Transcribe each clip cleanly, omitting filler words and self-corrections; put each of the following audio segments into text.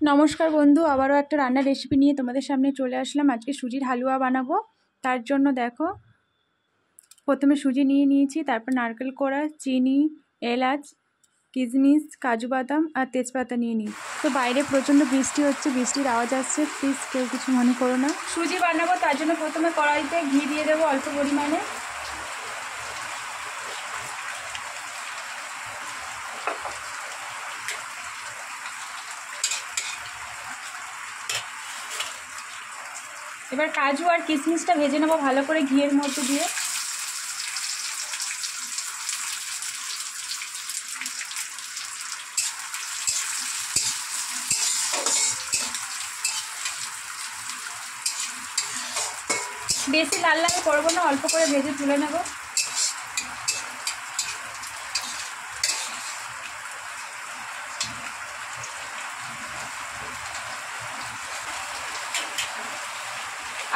নমস্কার বন্ধু, আবারও একটা রান্নার রেসিপি নিয়ে তোমাদের সামনে চলে আসলাম। আজকে সুজির হালুয়া বানাবো। তার জন্য দেখো, প্রথমে সুজি নিয়ে নিয়েছি, তারপর নারকেল কোড়া, চিনি, এলাচ, কিশমিশ, কাজু বাদাম আর তেজপাতা নিয়ে নিই। তো বাইরে প্রচণ্ড বৃষ্টি হচ্ছে, বৃষ্টির আওয়াজ আসছে, প্লিজ কেউ কিছু মনে করো না। সুজি বানাবো তার জন্য প্রথমে কড়াইতে ঘি দিয়ে দেবো অল্প পরিমাণে। এবার কাজু আর কিশমিশটা ভেজে নেবো ভালো করে ঘিয়ের মধ্যে দিয়ে। বেশি লাল লাল করবো না, অল্প করে ভেজে তুলে নেব।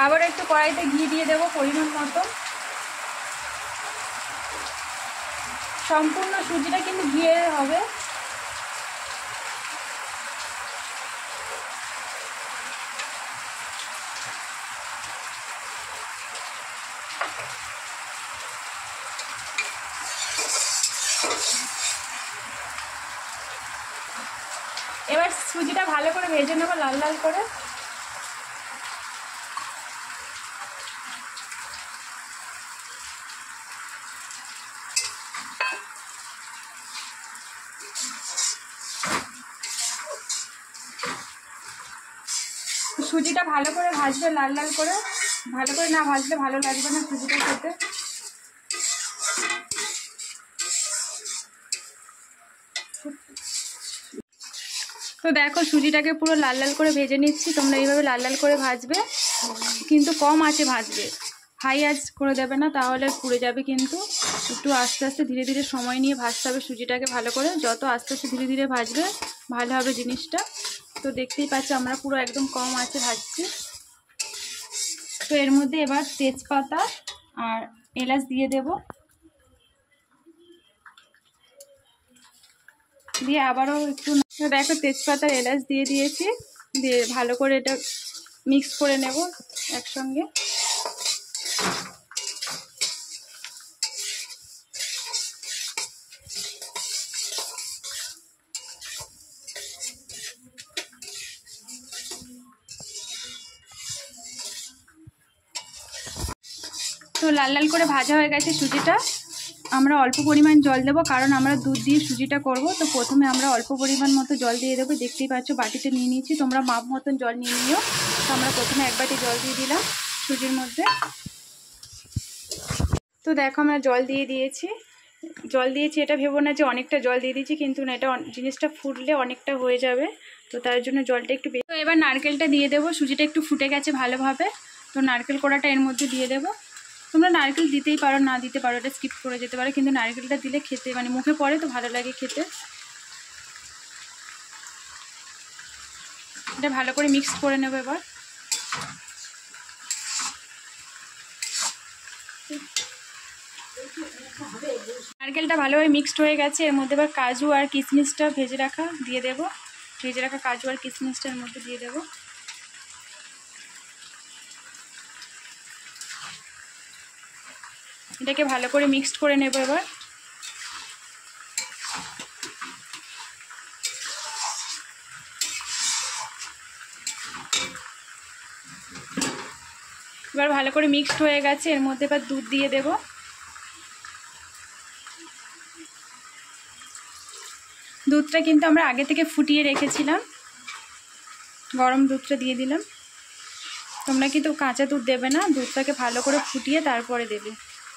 আবার একটু কড়াইতে ঘি দিয়ে দেবো পরিমাণ মতো। সম্পূর্ণ সুজিটা কিন্তু ঘিয়ের হবে। এবার সুজিটা ভালো করে ভেজে নেবো লাল লাল করে। সুজিটা ভালো করে ভাজবে লাল লাল করে, ভালো করে না ভাজলে ভালো লাগবে না সুজিটা খেতে। তো দেখো, সুজিটাকে পুরো লাল লাল করে ভেজে নিচ্ছি। তোমরা এইভাবে লাল লাল করে ভাজবে, কিন্তু কম আঁচে ভাজবে, হাই আঁচ করে দেবে না, তাহলে পুড়ে যাবে। কিন্তু একটু আস্তে আস্তে ধীরে ধীরে সময় নিয়ে ভাজতে হবে সুজিটাকে ভালো করে। যত আস্তে আস্তে ধীরে ধীরে ভাজবে ভালো হবে জিনিসটা। তো দেখতেই পাচ্ছি আমরা পুরো একদম কম আঁচে ভাজছি। তো এর মধ্যে এবার তেজপাতা আর এলাচ দিয়ে দেব, দিয়ে আবারও একটু দেখো তেজপাতা আর এলাচ দিয়ে দিয়েছি, দিয়ে ভালো করে এটা মিক্স করে নেব একসঙ্গে। তো লাল লাল করে ভাজা হয়ে গেছে সুজিটা। আমরা অল্প পরিমাণ জল দেবো, কারণ আমরা দুধ দিয়ে সুজিটা করব। তো প্রথমে আমরা অল্প পরিমাণ মতো জল দিয়ে দেবো। দেখতেই পাচ্ছ বাটিতে নিয়ে নিয়েছি, তোমরা মাপ মতন জল নিয়ে নিও। তো আমরা প্রথমে এক বাটি জল দিয়ে দিলাম সুজির মধ্যে। তো দেখো আমরা জল দিয়ে দিয়েছি। এটা ভেবো না যে অনেকটা জল দিয়ে দিয়েছি, কিন্তু না, এটা জিনিসটা ফুটলে অনেকটা হয়ে যাবে। তো তার জন্য জলটা একটু বেশি। তো এবার নারকেলটা দিয়ে দেবো। সুজিটা একটু ফুটে গেছে ভালোভাবে, তো নারকেল কোড়াটা এর মধ্যে দিয়ে দেবো। তোমরা নারকেল দিতেই পারো, না দিতে পারো, এটা স্কিপ করে যেতে পারো, কিন্তু নারকেলটা দিলে খেতে মানে মুখে পড়ে তো ভালো লাগে খেতে। এটা ভালো করে মিক্স করে নেবো এবার। নারকেলটা ভালোভাবে মিক্সড হয়ে গেছে। এর মধ্যে এবার কাজু আর কিশমিশটা ভেজে রাখা দিয়ে দেবো। ভেজে রাখা কাজু আর কিশমিশটা এর মধ্যে দিয়ে দেবো। এটাকে ভালো করে মিক্সড করে নেব এবার। এবার ভালো করে মিক্সড হয়ে গেছে। এর মধ্যে এবার দুধ দিয়ে দেব। দুধটা কিন্তু আমরা আগে থেকে ফুটিয়ে রেখেছিলাম, গরম দুধটা দিয়ে দিলাম। তোমরা কিন্তু কাঁচা দুধ দেবে না, দুধটাকে ভালো করে ফুটিয়ে তারপরে দেবে।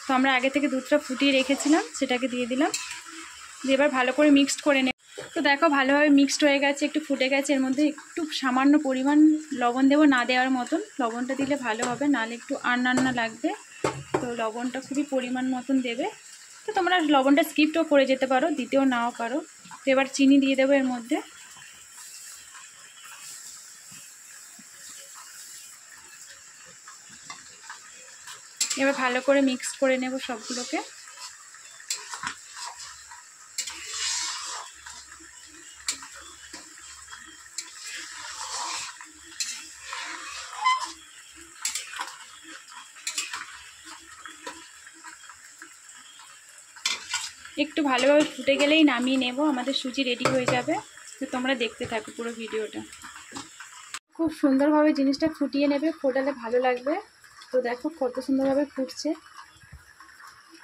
তো আমরা আগে থেকে দুধটা ফুটিয়ে রেখেছিলাম, সেটাকে দিয়ে দিলাম। দিয়ে এবার ভালো করে মিক্সড করে নেব। তো দেখো ভালোভাবে মিক্সড হয়ে গেছে, একটু ফুটে গেছে। এর মধ্যে একটু সামান্য পরিমাণ লবণ দেবো, না দেওয়ার মতন। লবণটা দিলে ভালো হবে, নাহলে একটু আন্না লাগবে। তো লবণটা খুবই পরিমাণ মতন দেবে। তো তোমরা লবণটা স্কিপও করে যেতে পারো, দিতেও নাও পারো। তো এবার চিনি দিয়ে দেবো এর মধ্যে। এবার ভালো করে মিক্স করে নেব সবগুলোকে। একটু ভালোভাবে ফুটে গেলেই নামিয়ে নেব, আমাদের সুজি রেডি হয়ে যাবে। তো তোমরা দেখতে থাকো পুরো ভিডিওটা। খুব সুন্দরভাবে জিনিসটা ফুটিয়ে নেবে, ফোটালে ভালো লাগবে। তো দেখো কত সুন্দরভাবে ফুটছে।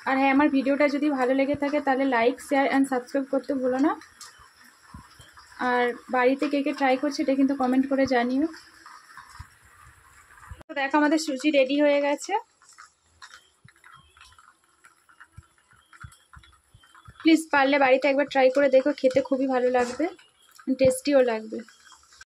আর হ্যাঁ, আমার ভিডিওটা যদি ভালো লেগে থাকে তাহলে লাইক, শেয়ার অ্যান্ড সাবস্ক্রাইব করতে ভুলো না। আর বাড়িতে কে কে ট্রাই করছে এটা কিন্তু কমেন্ট করে জানিও। তো দেখো আমাদের সুজি রেডি হয়ে গেছে। প্লিজ পারলে বাড়িতে একবার ট্রাই করে দেখো, খেতে খুবই ভালো লাগবে, টেস্টিও লাগবে।